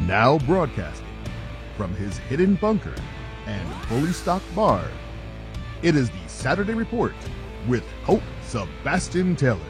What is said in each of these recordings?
Now broadcasting from his hidden bunker and fully stocked bar, it is the Saturday Report with Colt Sebastian Taylor.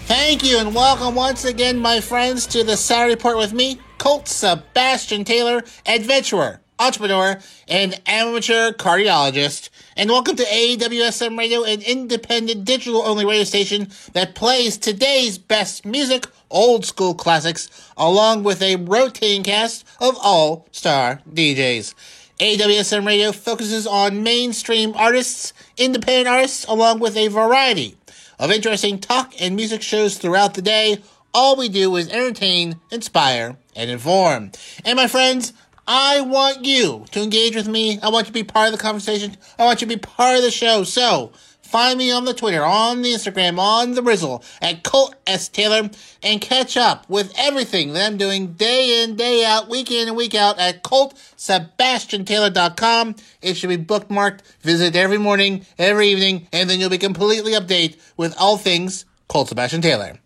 Thank you, and welcome once again, my friends, to the Saturday Report with me, Colt Sebastian Taylor, adventurer, entrepreneur, and amateur cardiologist. And welcome to AWSM Radio, an independent digital-only radio station that plays today's best music, old school classics, along with a rotating cast of all-star DJs. AWSM Radio focuses on mainstream artists, independent artists, along with a variety of interesting talk and music shows throughout the day. All we do is entertain, inspire, and inform. And my friends, I want you to engage with me. I want you to be part of the conversation. I want you to be part of the show. So, find me on the Twitter, on the Instagram, on the Rizzle, at Colt S. Taylor, and catch up with everything that I'm doing day in, day out, week in and week out at ColtSebastianTaylor.com. It should be bookmarked. Visit every morning, every evening, and then you'll be completely updated with all things Colt Sebastian Taylor.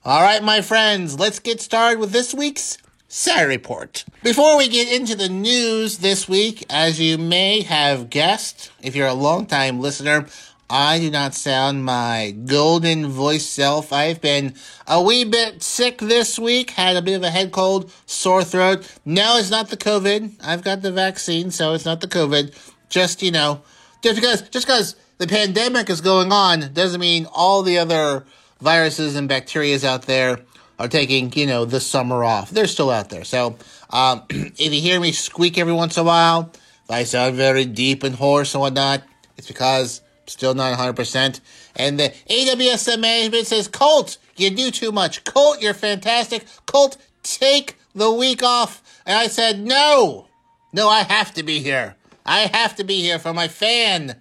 All right, my friends, let's get started with this week's Saturday Report. Before we get into the news this week, as you may have guessed, if you're a long-time listener, I do not sound my golden voice self. I've been a wee bit sick this week, had a bit of a head cold, sore throat. No, it's not the COVID. I've got the vaccine, so it's not the COVID. Just because the pandemic is going on doesn't mean all the other viruses and bacteria out there are taking, the summer off. They're still out there. So, if you hear me squeak every once in a while, if I sound very deep and hoarse and whatnot, it's because I'm still not 100%. And the AWSM management says, Colt, you do too much. Colt, you're fantastic. Colt, take the week off. And I said, no, I have to be here. I have to be here for my fans.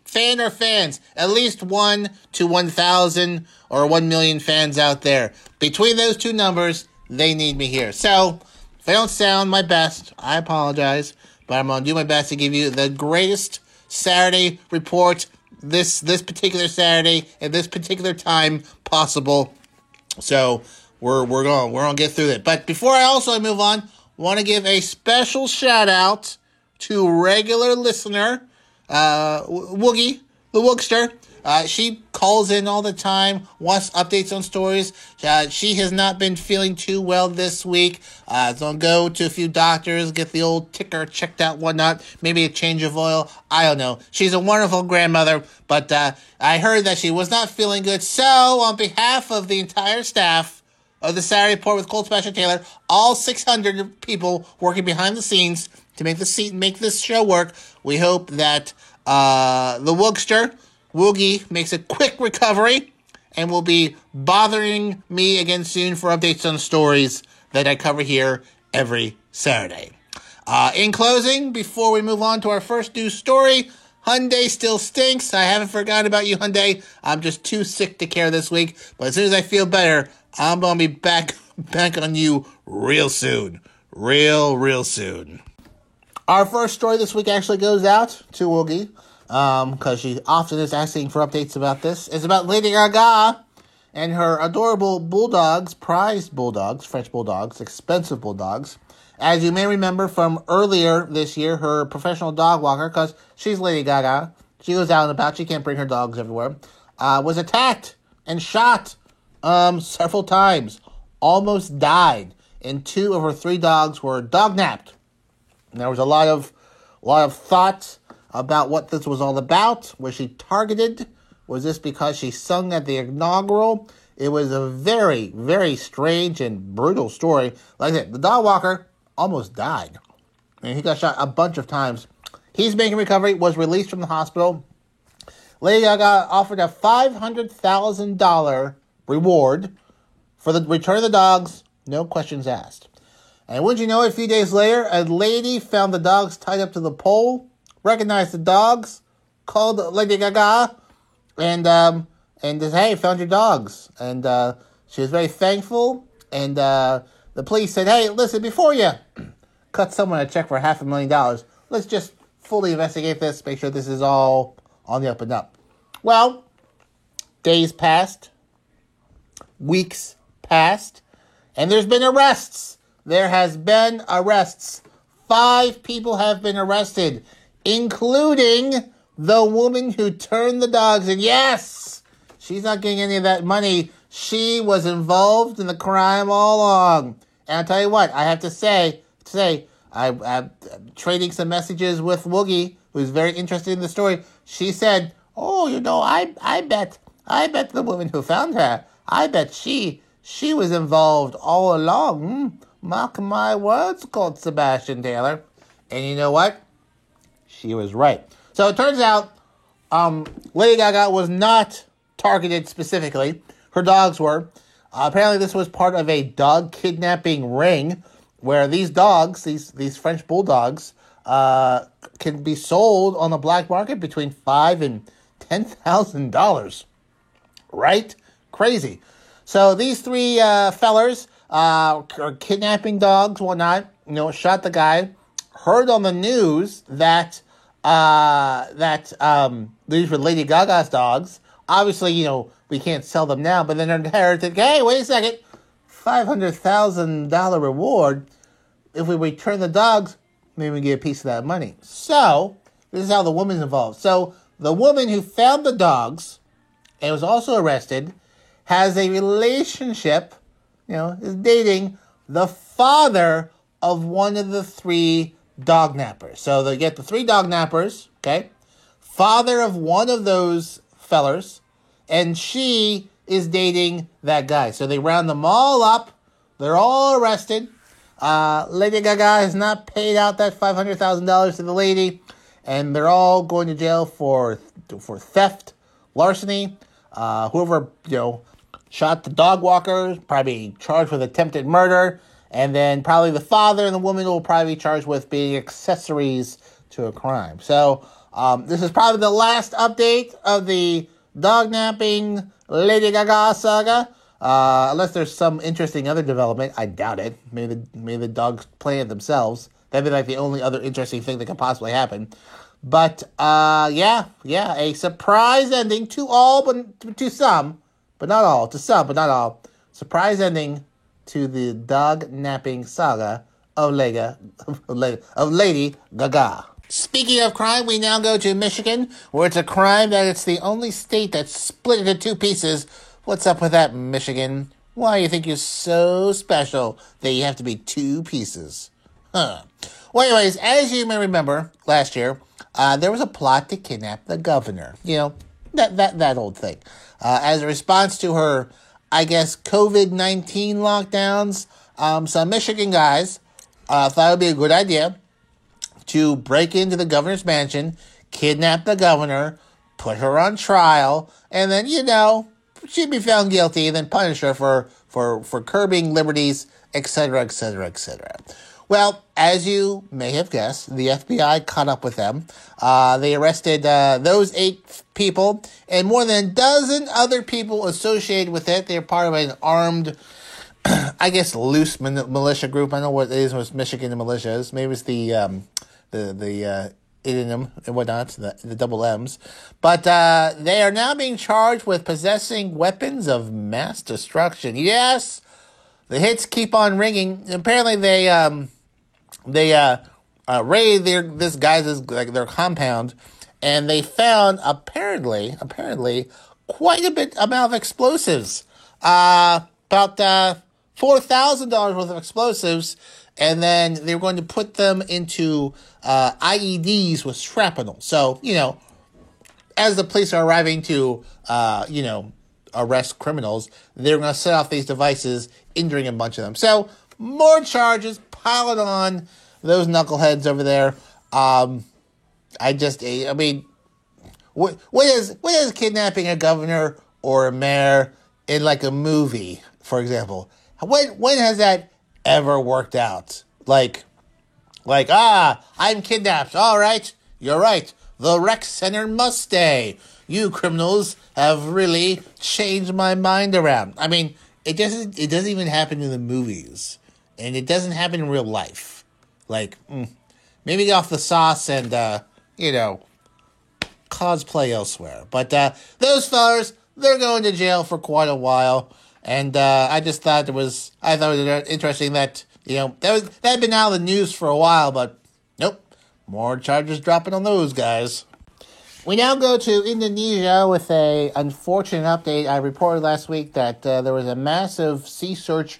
Fan or fans, at least 1 to 1,000 or 1 million fans out there. Between those two numbers, they need me here. So, if I don't sound my best, I apologize, but I'm going to do my best to give you the greatest Saturday report this particular Saturday at this particular time possible. So, we're going to get through it. But before I also move on, want to give a special shout out to regular listener Woogie, the Woogster. She calls in all the time, wants updates on stories. She has not been feeling too well this week. So go to a few doctors, get the old ticker checked out, whatnot. Maybe a change of oil. I don't know. She's a wonderful grandmother, but I heard that she was not feeling good. So on behalf of the entire staff of the Saturday Report with Colt Sebastian Taylor, all 600 people working behind the scenes to make this show work, we hope that the Woogster, Woogie, makes a quick recovery and will be bothering me again soon for updates on stories that I cover here every Saturday. In closing, before we move on to our first news story, Hyundai still stinks. I haven't forgotten about you, Hyundai. I'm just too sick to care this week, but as soon as I feel better, I'm going to be back on you real soon. Real soon. Our first story this week actually goes out to Woogie, because she often is asking for updates about this. It's about Lady Gaga and her adorable bulldogs, prized bulldogs, French bulldogs, expensive bulldogs. As you may remember from earlier this year, her professional dog walker, because she's Lady Gaga, she goes out and about, she can't bring her dogs everywhere, was attacked and shot several times, almost died, and 2 of her 3 dogs were dog-napped. And there was a lot of thought about what this was all about. Was she targeted? Was this because she sung at the inaugural? It was a very, very strange and brutal story. Like I said, the dog walker almost died. And he got shot a bunch of times. He's making recovery, was released from the hospital. Lady Gaga offered a $500,000 reward for the return of the dogs, no questions asked. And wouldn't you know it, a few days later, a lady found the dogs tied up to the pole, recognized the dogs, called Lady Gaga, and said, hey, found your dogs. And she was very thankful, and the police said, hey, listen, before you cut someone a check for $500,000, let's just fully investigate this, make sure this is all on the up and up. Well, days passed, weeks passed, and there's been arrests there has been arrests. 5 people have been arrested, including the woman who turned the dogs in. Yes, she's not getting any of that money. She was involved in the crime all along. And I'll tell you what, I have to say, I'm trading some messages with Woogie, who's very interested in the story. She said, "Oh, I bet the woman who found her, I bet she was involved all along. Mark my words," called Sebastian Taylor. And you know what? She was right. So it turns out, Lady Gaga was not targeted specifically. Her dogs were. Apparently this was part of a dog kidnapping ring where these dogs, these French bulldogs, can be sold on the black market between $5,000 and $10,000. Right? Crazy. So these 3 fellers are kidnapping dogs, whatnot. Shot the guy. Heard on the news that these were Lady Gaga's dogs. Obviously, we can't sell them now, but then inherited, hey, wait a second, $500,000 reward. If we return the dogs, maybe we get a piece of that money. So, this is how the woman's involved. So, the woman who found the dogs and was also arrested has a relationship, is dating the father of one of the 3 dog nappers. So, they get the 3 dog nappers, okay? Father of one of those fellers, and she is dating that guy. So they round them all up. They're all arrested. Lady Gaga has not paid out that $500,000 to the lady, and they're all going to jail for theft, larceny. Whoever shot the dog walker probably charged with attempted murder, and then probably the father and the woman will probably be charged with being accessories to a crime. So this is probably the last update of the dog napping Lady Gaga saga. Unless there's some interesting other development. I doubt it. Maybe the dogs play it themselves. That'd be like the only other interesting thing that could possibly happen. But, yeah, a surprise ending to all, but to some, but not all. To some, but not all. Surprise ending to the dog napping saga of Lady Gaga. Speaking of crime, we now go to Michigan, where it's a crime that it's the only state that's split into 2 pieces. What's up with that, Michigan? Why do you think you're so special that you have to be 2 pieces? Huh. Well, anyways, as you may remember, last year, there was a plot to kidnap the governor. That old thing. As a response to her, I guess, COVID-19 lockdowns, some Michigan guys thought it would be a good idea to break into the governor's mansion, kidnap the governor, put her on trial, and then, she'd be found guilty and then punish her for curbing liberties, etc., etc., etc. Well, as you may have guessed, the FBI caught up with them. They arrested those 8 people and more than a dozen other people associated with it. They're part of an armed, I guess, loose militia group. I don't know what it is with Michigan militias. Maybe it's the idiom and whatnot, the double M's. But they are now being charged with possessing weapons of mass destruction. Yes, the hits keep on ringing. Apparently, they raided their compound, and they found apparently quite a bit amount of explosives. About $4,000 worth of explosives. And then they were going to put them into IEDs with shrapnel. So, as the police are arriving to, arrest criminals, they're going to set off these devices, injuring a bunch of them. So, more charges piled on those knuckleheads over there. What is kidnapping a governor or a mayor in like a movie, for example? When has that ever worked out? I'm kidnapped. All right, you're right. The rec center must stay. You criminals have really changed my mind around. I mean, it doesn't even happen in the movies, and it doesn't happen in real life. Maybe get off the sauce and cosplay elsewhere. But those fellas, they're going to jail for quite a while. And I thought it was interesting that that had been out of the news for a while, but nope, more charges dropping on those guys. We now go to Indonesia with a unfortunate update. I reported last week that there was a massive sea search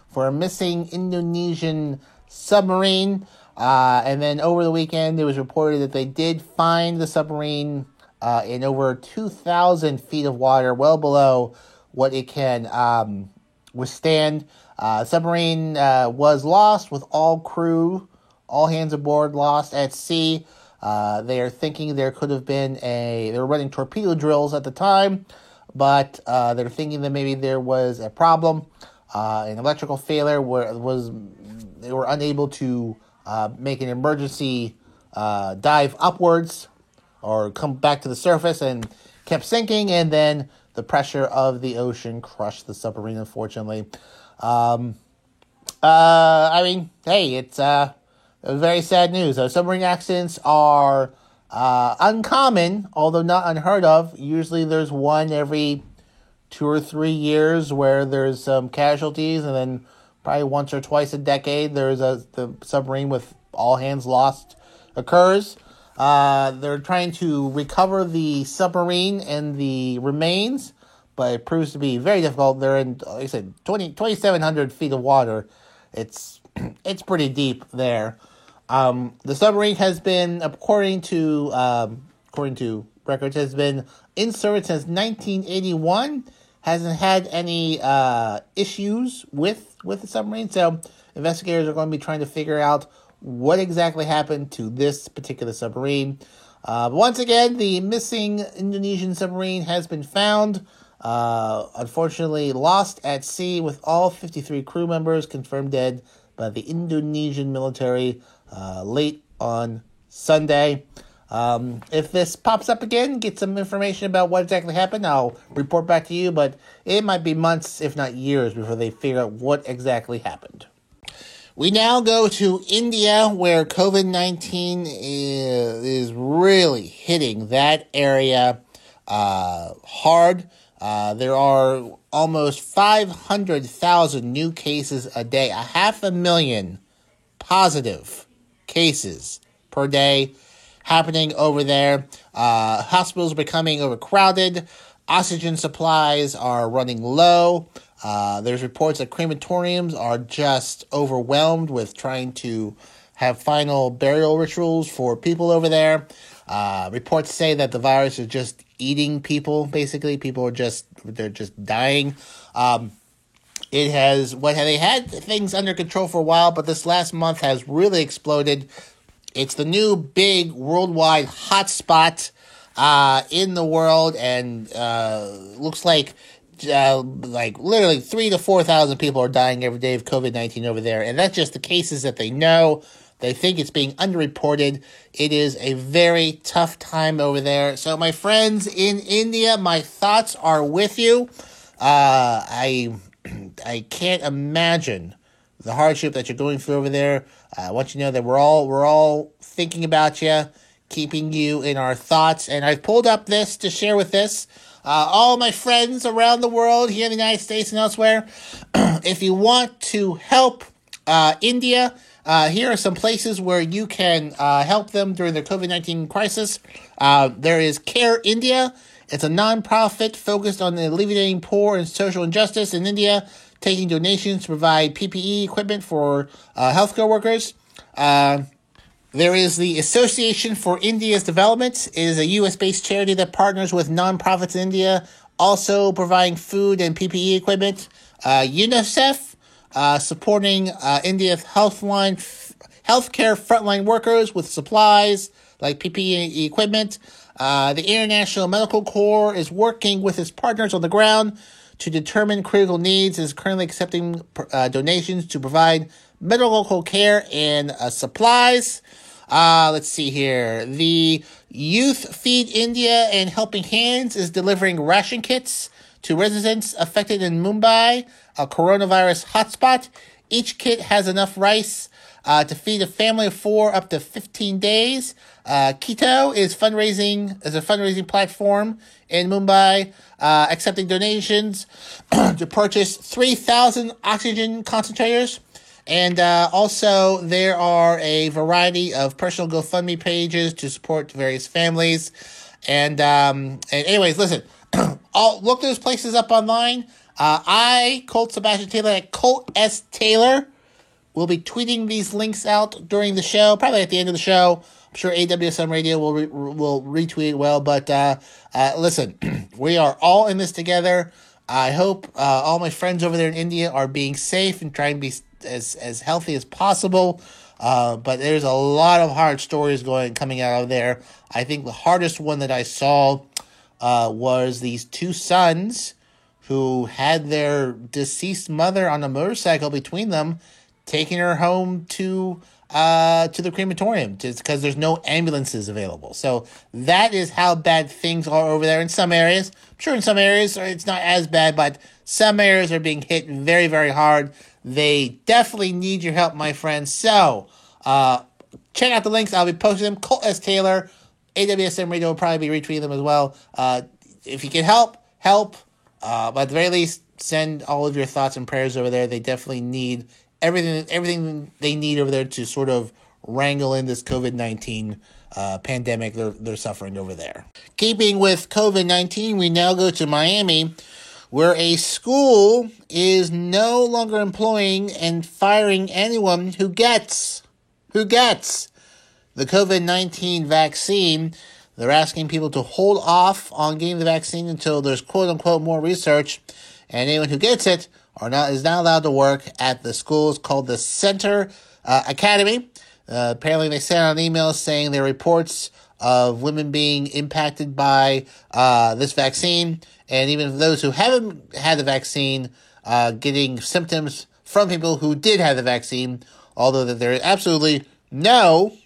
for a missing Indonesian submarine. And then over the weekend, it was reported that they did find the submarine in over 2,000 feet of water, well below what it can withstand. Submarine was lost with all crew, all hands aboard lost at sea. They are thinking there could have been they were running torpedo drills at the time, but they're thinking that maybe there was a problem, an electrical failure where they were unable to make an emergency dive upwards or come back to the surface and kept sinking, and then the pressure of the ocean crushed the submarine, unfortunately. Hey, it's very sad news. Submarine accidents are uncommon, although not unheard of. Usually there's one every 2 or 3 years where there's some casualties, and then probably once or twice a decade there's the submarine with all hands lost occurs. They're trying to recover the submarine and the remains, but it proves to be very difficult. They're in, like I said, 2,700 feet of water. It's pretty deep there. The submarine has been, according to records, has been in service since 1981. Hasn't had any issues with the submarine. So investigators are going to be trying to figure out what exactly happened to this particular submarine. Once again, the missing Indonesian submarine has been found. Unfortunately, lost at sea with all 53 crew members confirmed dead by the Indonesian military late on Sunday. If this pops up again, get some information about what exactly happened, I'll report back to you, but it might be months, if not years, before they figure out what exactly happened. We now go to India, where COVID-19 is really hitting that area hard. There are almost 500,000 new cases a day, 500,000 positive cases per day happening over there. Hospitals are becoming overcrowded. Oxygen supplies are running low. There's reports that crematoriums are just overwhelmed with trying to have final burial rituals for people over there. Reports say that the virus is just eating people, basically. They're just dying. They had things under control for a while, but this last month has really exploded. It's the new big worldwide hotspot in the world, and looks like literally 3,000 to 4,000 people are dying every day of COVID-19 over there, and that's just the cases that they know. They think it's being underreported. It is a very tough time over there. So, my friends in India, my thoughts are with you. I can't imagine the hardship that you're going through over there. I want you to know that we're all thinking about you, keeping you in our thoughts. And I've pulled up this to share with all my friends around the world, here in the United States and elsewhere. If you want to help India, here are some places where you can help them during their COVID-19 crisis. There is Care India. It's a non-profit focused on alleviating poor and social injustice in India, taking donations to provide PPE equipment for healthcare workers. There is the Association for India's Development. It is a U.S.-based charity that partners with nonprofits in India, also providing food and PPE equipment. UNICEF, supporting India's healthcare frontline workers with supplies like PPE equipment. The International Medical Corps is working with its partners on the ground to determine critical needs, is currently accepting donations to provide medical care and supplies. Let's see here. The Youth Feed India and Helping Hands is delivering ration kits to residents affected in Mumbai, a coronavirus hotspot. Each kit has enough rice to feed a family of 4 up to 15 days. Keto is a fundraising platform in Mumbai, accepting donations to purchase 3,000 oxygen concentrators. And also, there are a variety of personal GoFundMe pages to support various families. And anyways, listen, I'll look those places up online. Colt Sebastian Taylor at Colt S. Taylor, will be tweeting these links out during the show, probably at the end of the show. I'm sure AWSM Radio will retweet it well. But listen, we are all in this together. I hope all my friends over there in India are being safe and trying to be as healthy as possible. But there's a lot of hard stories coming out of there. I think the hardest one that I saw was these two sons who had their deceased mother on a motorcycle between them, taking her home to the crematorium just because there's no ambulances available. So that is how bad things are over there in some areas. I'm sure in some areas it's not as bad, but some areas are being hit very, very hard. They definitely need your help, my friends. So check out the links. I'll be posting them. Colt S. Taylor, AWSM Radio will probably be retweeting them as well. If you can help. But at the very least, send all of your thoughts and prayers over there. They definitely need everything they need over there to sort of wrangle in this COVID-19 pandemic they're suffering over there. Keeping with COVID-19, we now go to Miami, where a school is no longer employing and firing anyone who gets the COVID-19 vaccine. They're asking people to hold off on getting the vaccine until there's quote-unquote more research, and anyone who gets it is not allowed to work at the school. It's called the Center Academy. Apparently, they sent out an email saying there are reports of women being impacted by this vaccine, and even those who haven't had the vaccine getting symptoms from people who did have the vaccine, although that there is absolutely no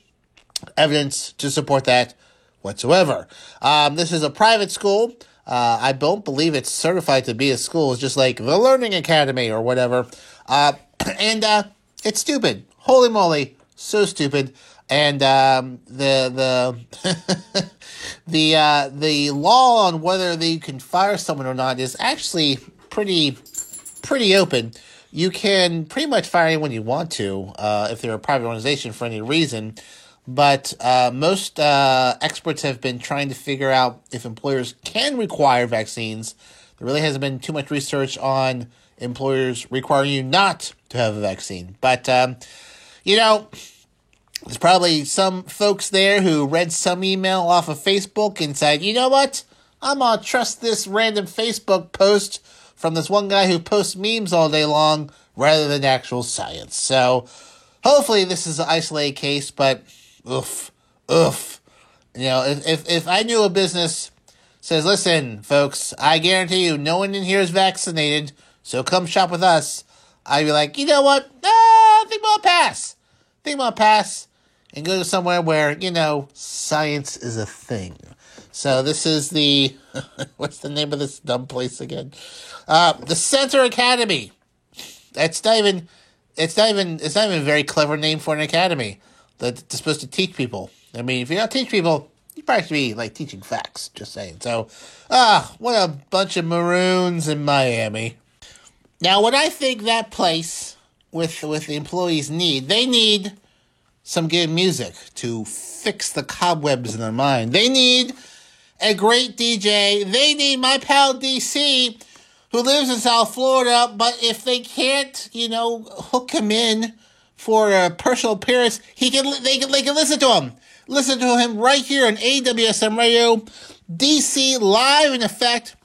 evidence to support that whatsoever. This is a private school. I don't believe it's certified to be a school. It's just like the Learning Academy or whatever. And it's stupid. Holy moly, so stupid. And the the law on whether they can fire someone or not is actually pretty open. You can pretty much fire anyone you want to if they're a private organization for any reason. But most experts have been trying to figure out if employers can require vaccines. There really hasn't been too much research on employers requiring you not to have a vaccine. But, there's probably some folks there who read some email off of Facebook and said, you know what? I'm going to trust this random Facebook post from this one guy who posts memes all day long rather than actual science. So hopefully this is an isolated case, but oof. If I knew a business says, listen, folks, I guarantee you no one in here is vaccinated, so come shop with us, I'd be like, you know what? I think I'll pass. And go to somewhere where, science is a thing. So this is the, what's the name of this dumb place again? The Center Academy. It's not even a very clever name for an academy that's supposed to teach people. I mean, if you're not teaching people, you probably should be like teaching facts, just saying. So, what a bunch of maroons in Miami. Now, what I think that place with the employees they need some good music to fix the cobwebs in their mind. They need a great DJ. They need my pal DC, who lives in South Florida, but if they can't, hook him in for a personal appearance, they can listen to him. Listen to him right here on AWSM Radio. DC live in effect.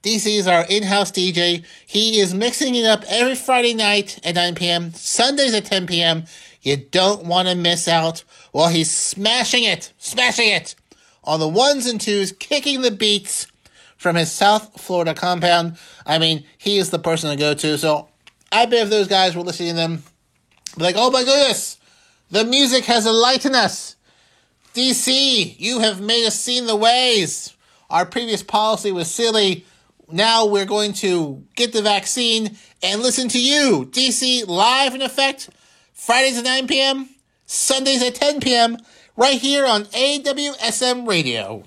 DC is our in-house DJ. He is mixing it up every Friday night at 9 p.m., Sundays at 10 p.m. You don't want to miss out while he's smashing it on the ones and twos, kicking the beats from his South Florida compound. I mean, he is the person to go to. So I bet if those guys were listening to them, be like, oh my goodness, the music has enlightened us. DC, you have made us see the ways. Our previous policy was silly. Now we're going to get the vaccine and listen to you. DC, live in effect, Fridays at 9 p.m., Sundays at 10 p.m., right here on AWSM Radio.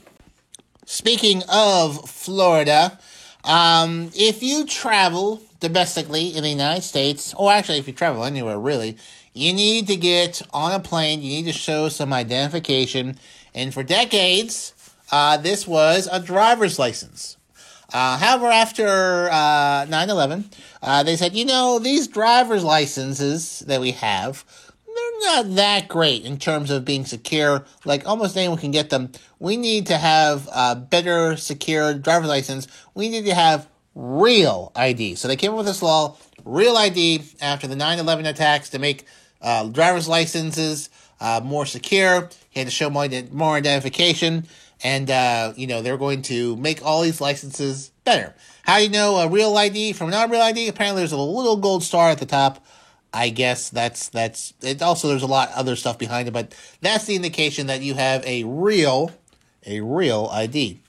Speaking of Florida, If you travel domestically in the United States, or actually if you travel anywhere really, you need to get on a plane, you need to show some identification, and for decades, this was a driver's license. However, after 9/11, they said, these driver's licenses that we have, they're not that great in terms of being secure. Like, almost anyone can get them. We need to have a better secure driver's license. We need to have real ID. So they came up with this law, real ID, after the 9/11 attacks to make driver's licenses more secure. You had to show more identification. And, they're going to make all these licenses better. How do you know a real ID from not a real ID? Apparently there's a little gold star at the top. I guess that's it. Also, there's a lot of other stuff behind it, but that's the indication that you have a real ID.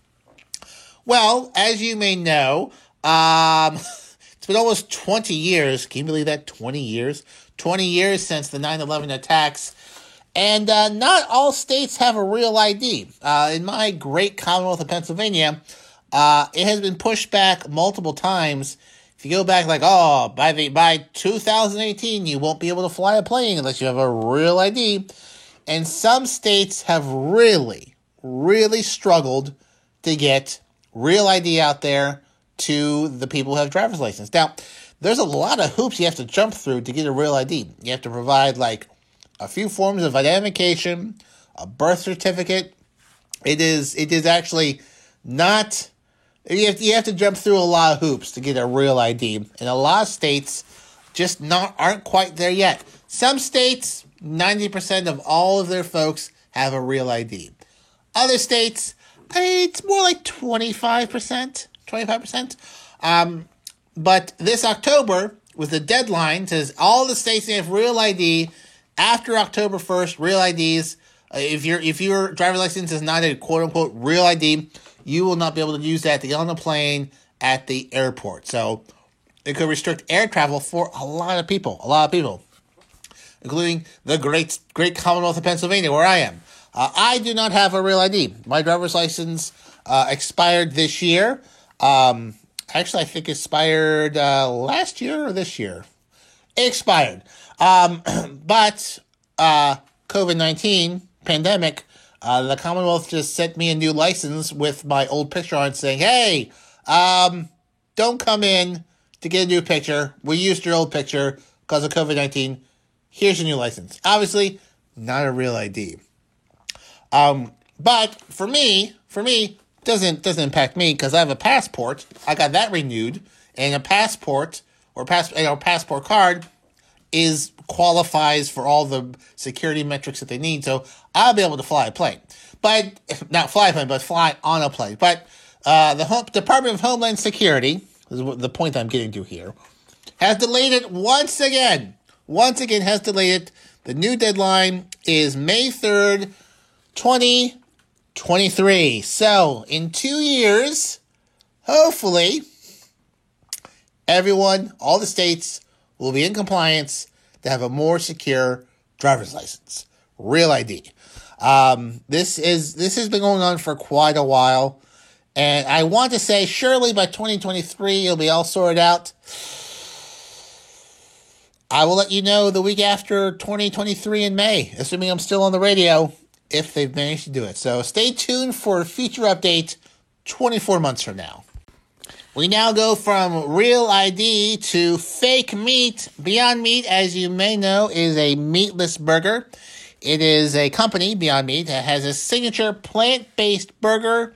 Well, as you may know, it's been almost 20 years. Can you believe that? 20 years? 20 years since the 9/11 attacks. And not all states have a real ID. In my great Commonwealth of Pennsylvania, it has been pushed back multiple times. If you go back by 2018, you won't be able to fly a plane unless you have a real ID. And some states have really, really struggled to get real ID out there to the people who have driver's license. Now, there's a lot of hoops you have to jump through to get a real ID. You have to provide a few forms of identification, a birth certificate. It is actually not. You have to jump through a lot of hoops to get a real ID, and a lot of states just aren't quite there yet. Some states, 90% of all of their folks have a real ID. Other states, it's more like 25%. 25%. But this October, with the deadline, says all the states that have real ID. After October 1st, real IDs, if your driver's license is not a quote-unquote real ID, you will not be able to use that to get on a plane at the airport. So it could restrict air travel for a lot of people, including the great Commonwealth of Pennsylvania, where I am. I do not have a real ID. My driver's license expired this year. Actually, I think it expired last year or this year. It expired. But COVID-19 pandemic, the Commonwealth just sent me a new license with my old picture on it saying, hey, don't come in to get a new picture. We used your old picture because of COVID-19. Here's your new license. Obviously, not a real ID. But for me, doesn't impact me because I have a passport. I got that renewed, and a passport passport card qualifies for all the security metrics that they need, so I'll be able to fly a plane. But not fly a plane, but fly on a plane. But the Department of Homeland Security, is the point I'm getting to here, has delayed it once again. Once again has delayed it. The new deadline is May 3rd, 2023. So in 2 years, hopefully, all the states will be in compliance to have a more secure driver's license. Real ID. This has been going on for quite a while. And I want to say, surely by 2023, it'll be all sorted out. I will let you know the week after 2023 in May, assuming I'm still on the radio, if they've managed to do it. So stay tuned for a future update 24 months from now. We now go from real ID to fake meat. Beyond Meat, as you may know, is a meatless burger. It is a company, Beyond Meat, that has a signature plant-based burger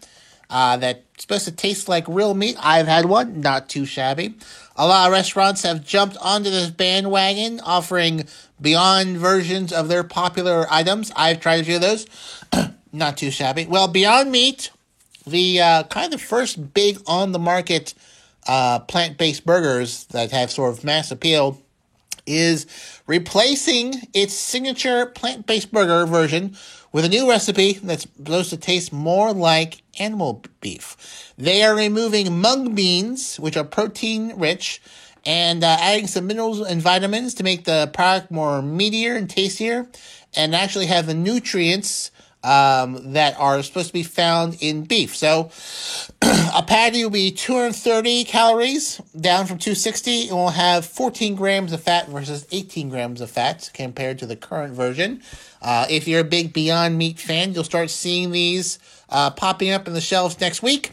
that's supposed to taste like real meat. I've had one, not too shabby. A lot of restaurants have jumped onto this bandwagon, offering Beyond versions of their popular items. I've tried a few of those. Not too shabby. Well, Beyond Meat, the kind of first big on-the-market plant-based burgers that have sort of mass appeal, is replacing its signature plant-based burger version with a new recipe that's supposed to taste more like animal beef. They are removing mung beans, which are protein-rich, and adding some minerals and vitamins to make the product more meatier and tastier, and actually have the nutrients that are supposed to be found in beef. So a patty will be 230 calories, down from 260, and will have 14 grams of fat versus 18 grams of fat compared to the current version. If you're a big Beyond Meat fan, you'll start seeing these popping up in the shelves next week.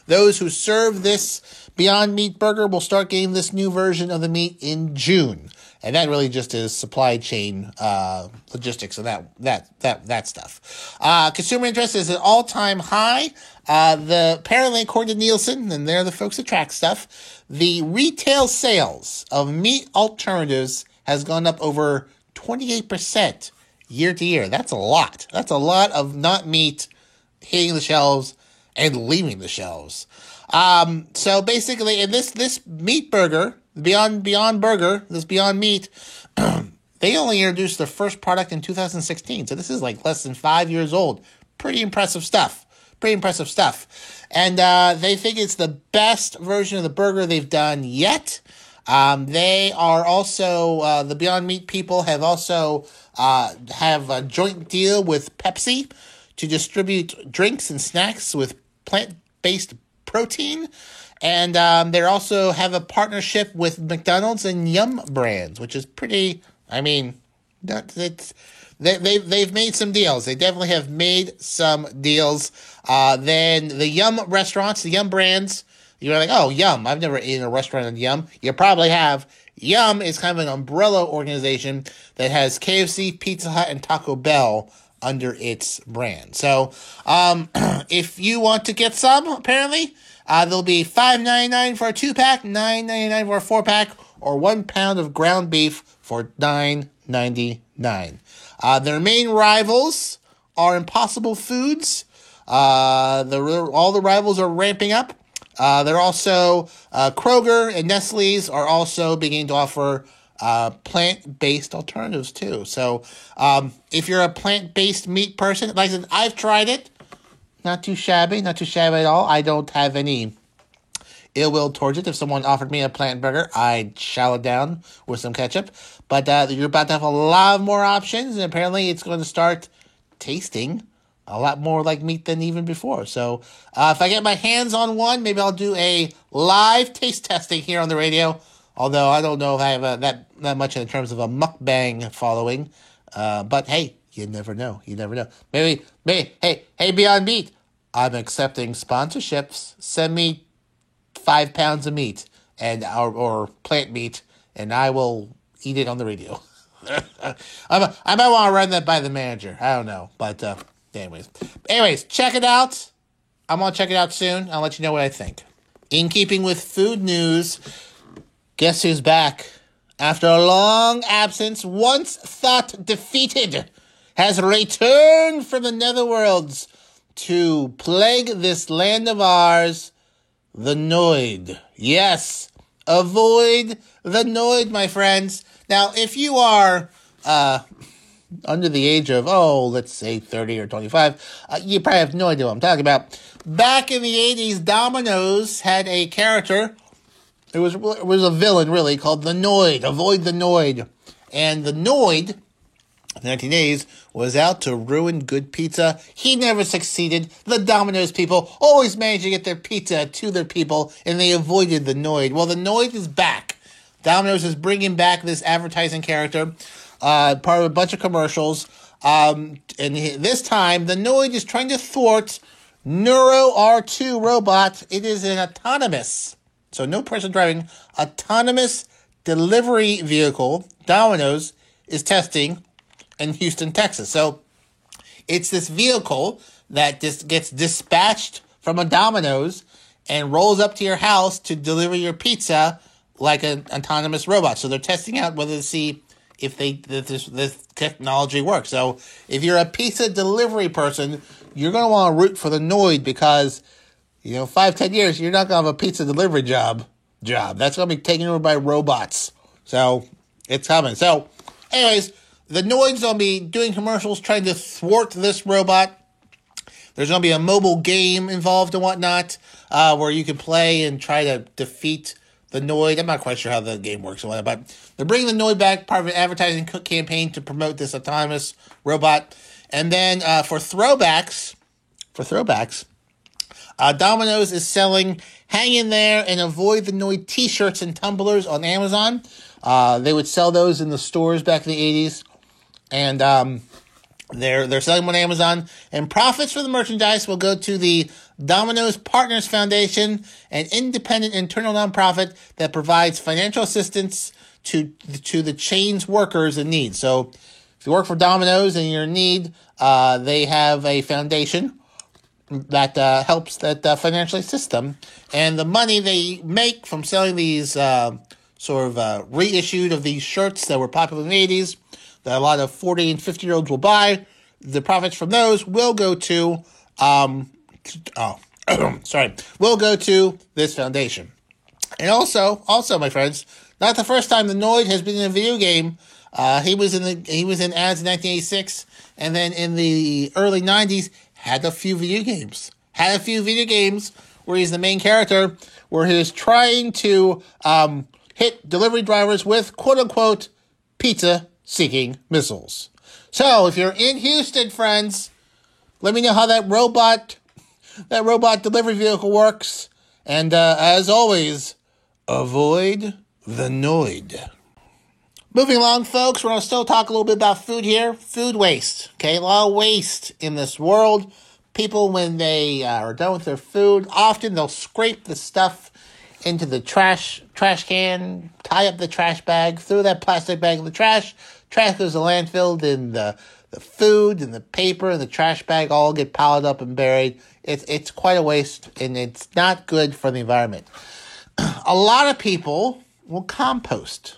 Those who serve this Beyond Meat burger will start getting this new version of the meat in June. And that really just is supply chain logistics and that stuff. Consumer interest is at all-time high. Apparently, according to Nielsen, and they're the folks that track stuff, the retail sales of meat alternatives has gone up over 28% year to year. That's a lot. That's a lot of not meat hitting the shelves and leaving the shelves. So basically, in this meat burger, Beyond Burger, this Beyond Meat, they only introduced their first product in 2016. So this is like less than 5 years old. Pretty impressive stuff. And they think it's the best version of the burger they've done yet. They are also, the Beyond Meat people have also have a joint deal with Pepsi to distribute drinks and snacks with plant-based protein. And they also have a partnership with McDonald's and Yum Brands, which is pretty, they've made some deals. They definitely have made some deals. Then the Yum restaurants, the Yum Brands, you're like, oh, Yum. I've never eaten a restaurant on Yum. You probably have. Yum is kind of an umbrella organization that has KFC, Pizza Hut, and Taco Bell under its brand. So if you want to get some, apparently, there'll be $5.99 for a 2-pack, $9.99 for a 4-pack, or 1 pound of ground beef for $9.99. Their main rivals are Impossible Foods. All the rivals are ramping up. They're also Kroger and Nestle's are also beginning to offer plant-based alternatives too. So if you're a plant-based meat person, like I said, I've tried it. Not too shabby at all. I don't have any ill will towards it. If someone offered me a plant burger, I'd chow it down with some ketchup. But you're about to have a lot more options, and apparently it's going to start tasting a lot more like meat than even before. So if I get my hands on one, maybe I'll do a live taste testing here on the radio. Although I don't know if I have that much in terms of a mukbang following. But hey, you never know. Maybe, hey, Beyond Meat, I'm accepting sponsorships. Send me 5 pounds of meat or plant meat, and I will eat it on the radio. I might want to run that by the manager. I don't know, but anyways, check it out. I'm gonna check it out soon. I'll let you know what I think. In keeping with food news, guess who's back? After a long absence, once thought defeated, has returned from the netherworlds to plague this land of ours, the Noid. Yes, avoid the Noid, my friends. Now, if you are under the age of, let's say 30 or 25, you probably have no idea what I'm talking about. Back in the 80s, Domino's had a character. It was a villain, really, called the Noid. Avoid the Noid. And the Noid, in the 1980s, was out to ruin good pizza. He never succeeded. The Domino's people always managed to get their pizza to their people, and they avoided the Noid. Well, the Noid is back. Domino's is bringing back this advertising character, part of a bunch of commercials. And this time, the Noid is trying to thwart Neuro R2 robot. It is an autonomous, so no person driving, autonomous delivery vehicle Domino's is testing in Houston, Texas. So it's this vehicle that just gets dispatched from a Domino's and rolls up to your house to deliver your pizza like an autonomous robot. So they're testing out whether to see if this technology works. So if you're a pizza delivery person, you're going to want to root for the Noid because, 5-10 years, you're not going to have a pizza delivery job. That's going to be taken over by robots. So it's coming. So anyways, the Noid's going to be doing commercials trying to thwart this robot. There's going to be a mobile game involved and whatnot where you can play and try to defeat the Noid. I'm not quite sure how the game works or whatnot, but they're bringing the Noid back, part of an advertising campaign to promote this autonomous robot. And then for throwbacks, Domino's is selling Hang in There and Avoid the Noid t-shirts and tumblers on Amazon. They would sell those in the stores back in the 80s. And they're selling them on Amazon. And profits for the merchandise will go to the Domino's Partners Foundation, an independent internal nonprofit that provides financial assistance to the chain's workers in need. So if you work for Domino's and you're in need, they have a foundation that helps that financially assist them. And the money they make from selling these reissued of these shirts that were popular in the 80s, that a lot of 40 and 50-year-olds will buy, the profits from those will go to, will go to this foundation. And also, my friends, not the first time the Noid has been in a video game. He was in ads in 1986, and then in the early 90s, had a few video games where he's the main character, where he is trying to hit delivery drivers with quote-unquote pizza-seeking missiles. So, if you're in Houston, friends, let me know how that robot delivery vehicle works. And as always, avoid the Noid. Moving along, folks, we're going to still talk a little bit about food here. Food waste, okay? A lot of waste in this world. People, when they are done with their food, often they'll scrape the stuff into the trash can, tie up the trash bag, throw that plastic bag in the trash. Trash goes to landfill, then the food and the paper and the trash bag all get piled up and buried. It's quite a waste, and it's not good for the environment. A lot of people will compost.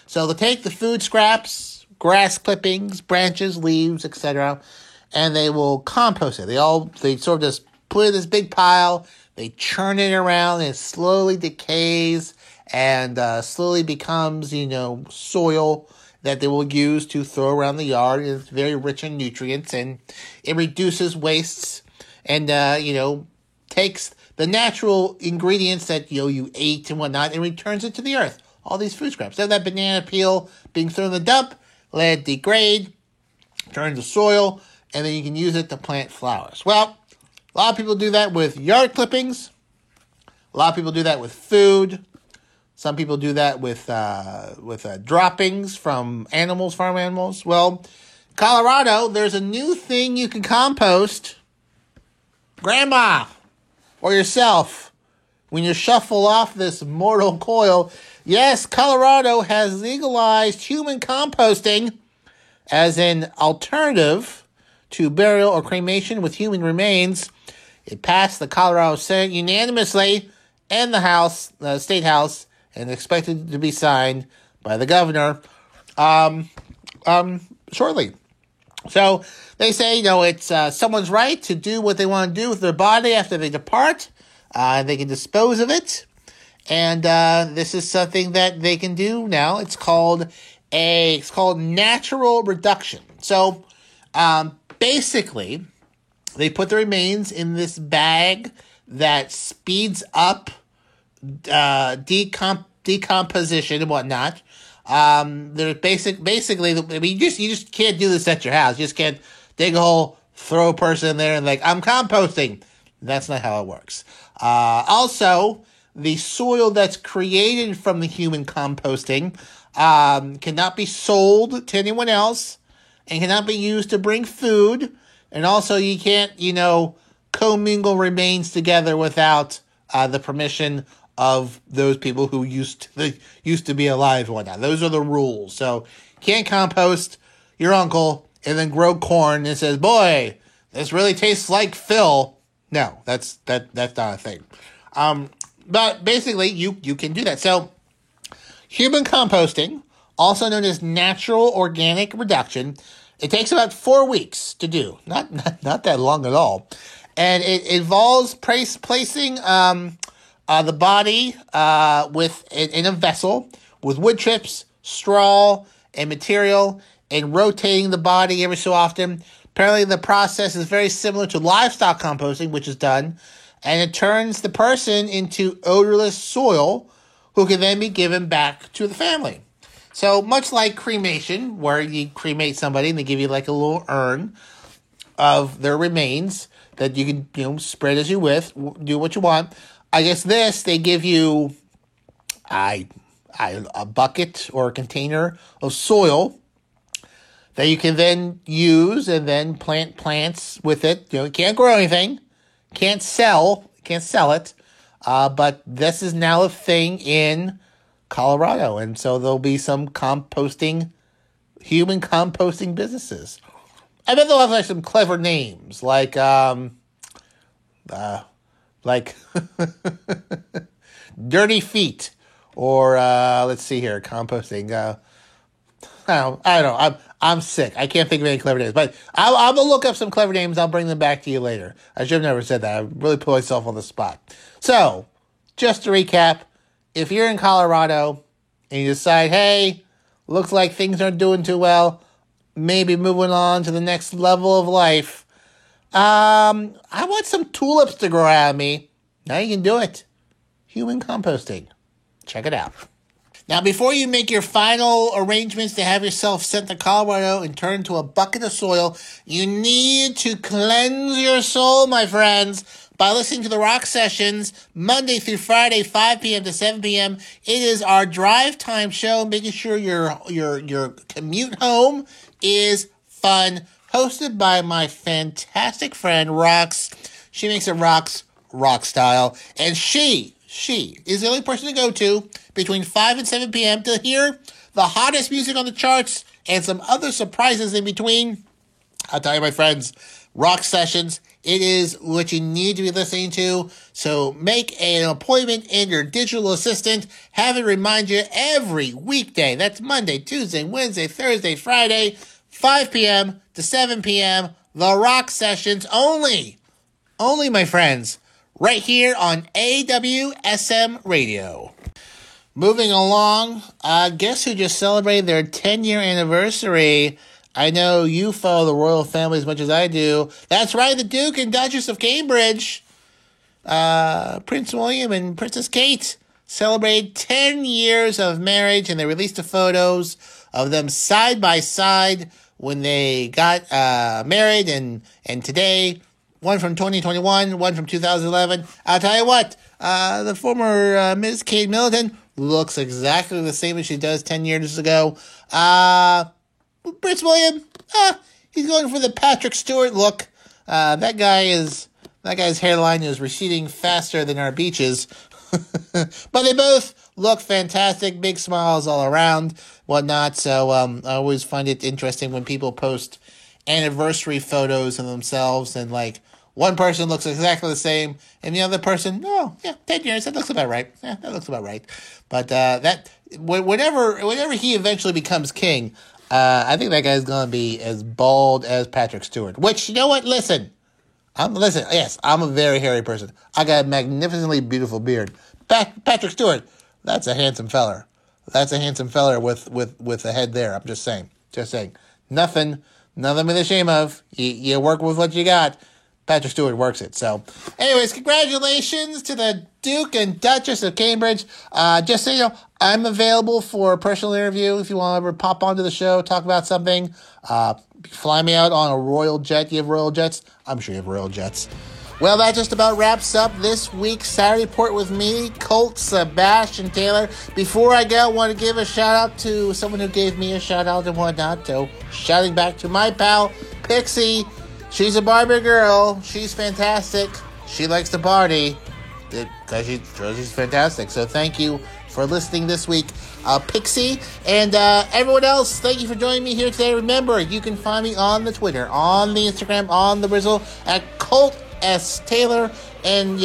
So they'll take the food scraps, grass clippings, branches, leaves, etc., and they will compost it. They sort of just put it in this big pile. They churn it around, and it slowly decays and slowly becomes, soil that they will use to throw around the yard. It's very rich in nutrients, and it reduces wastes and, takes the natural ingredients that, you ate and whatnot and returns it to the earth. All these food scraps. So that banana peel being thrown in the dump, let it degrade, turn to soil, and then you can use it to plant flowers. Well, a lot of people do that with yard clippings. A lot of people do that with food. Some people do that with droppings from animals, farm animals. Well, Colorado, there's a new thing you can compost. Grandma or yourself, when you shuffle off this mortal coil. Yes, Colorado has legalized human composting as an alternative to burial or cremation with human remains. It passed the Colorado Senate unanimously and the State House, and expected to be signed by the governor shortly. So they say, it's someone's right to do what they want to do with their body after they depart. They can dispose of it. And this is something that they can do now. It's called natural reduction. So basically, they put the remains in this bag that speeds up decomposition and whatnot. They're basically, you just can't do this at your house. You just can't dig a hole, throw a person in there, and I'm composting. That's not how it works. Also, the soil that's created from the human composting cannot be sold to anyone else and cannot be used to bring food. And also, you can't, commingle remains together without the permission of those people who used to be alive and whatnot. Those are the rules. So, can't compost your uncle and then grow corn and says, boy, this really tastes like Phil. No, that's not a thing. But basically, you can do that. So, human composting, also known as natural organic reduction, it takes about 4 weeks to do. Not that long at all. And it involves placing the body in a vessel with wood chips, straw, and material, and rotating the body every so often. Apparently, the process is very similar to livestock composting, which is done, and it turns the person into odorless soil who can then be given back to the family. So much like cremation, where you cremate somebody and they give you like a little urn of their remains that you can, spread as you with, do what you want. I guess they give you a bucket or a container of soil that you can then use and then plant plants with it. You can't grow anything, can't sell it, but this is now a thing in Colorado, and so there'll be some human composting businesses. I bet they'll have like some clever names, like Dirty Feet, or let's see here, composting. I don't know. I'm sick. I can't think of any clever names, but I'm gonna look up some clever names. I'll bring them back to you later. I should have never said that. I really put myself on the spot. So, just to recap, if you're in Colorado and you decide, hey, looks like things aren't doing too well, maybe moving on to the next level of life, I want some tulips to grow out of me. Now you can do it. Human composting. Check it out. Now, before you make your final arrangements to have yourself sent to Colorado and turned into a bucket of soil, you need to cleanse your soul, my friends, by listening to the Rock Sessions Monday through Friday, 5 p.m. to 7 p.m. It is our drive time show, making sure your commute home is fun. Hosted by my fantastic friend, Rox. She makes it rock style. And she is the only person to go to between 5 and 7 p.m. to hear the hottest music on the charts and some other surprises in between. I'll tell you, my friends, Rock Sessions, it is what you need to be listening to. So make an appointment in your digital assistant. Have it remind you every weekday. That's Monday, Tuesday, Wednesday, Thursday, Friday, 5 p.m. to 7 p.m. The Rock Sessions only, my friends, right here on AWSM Radio. Moving along, guess who just celebrated their 10-year anniversary? I know you follow the royal family as much as I do. That's right, the Duke and Duchess of Cambridge, Prince William and Princess Kate, celebrated 10 years of marriage, and they released the photos of them side by side when they got married, and today, one from 2021, one from 2011. I'll tell you what, the former Ms. Kate Middleton looks exactly the same as she does 10 years ago. Prince William, he's going for the Patrick Stewart look. That guy's hairline is receding faster than our beaches. But they both look fantastic, big smiles all around, whatnot. So I always find it interesting when people post anniversary photos of themselves, and like one person looks exactly the same, and the other person, 10 years, that looks about right. Yeah, that looks about right. But that whenever he eventually becomes king, I think that guy's gonna be as bald as Patrick Stewart. Which, you know what? Listen, yes, I'm a very hairy person. I got a magnificently beautiful beard. Patrick Stewart, that's a handsome feller. That's a handsome feller with a head there. I'm just saying. Nothing to be ashamed of. You work with what you got. Patrick Stewart works it. So, anyways, congratulations to the Duke and Duchess of Cambridge. Just so you know, I'm available for a personal interview if you want to ever pop onto the show, talk about something. Fly me out on a Royal jet. You have Royal Jets? I'm sure you have Royal Jets. Well, that just about wraps up this week's Saturday Report with me, Colt Sebastian Taylor. Before I go, I want to give a shout-out to someone who gave me a shout-out and whatnot. So, shouting back to my pal, Pixie. She's a Barbie girl. She's fantastic. She likes to party because she's fantastic. So thank you for listening this week, Pixie. And everyone else, thank you for joining me here today. Remember, you can find me on the Twitter, on the Instagram, on the Rizzle at Colt S. Taylor. And,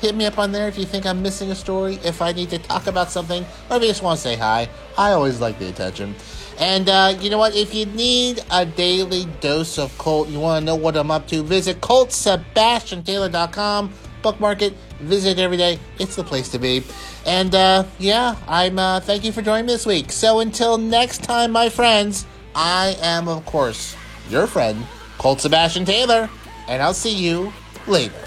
hit me up on there if you think I'm missing a story, if I need to talk about something, or if you just want to say hi. I always like the attention. And you know what? If you need a daily dose of Colt, you want to know what I'm up to, visit ColtSebastianTaylor.com. Bookmark it. Visit it every day. It's the place to be. And I'm thank you for joining me this week. So until next time, my friends, I am, of course, your friend, Colt Sebastian Taylor. And I'll see you later.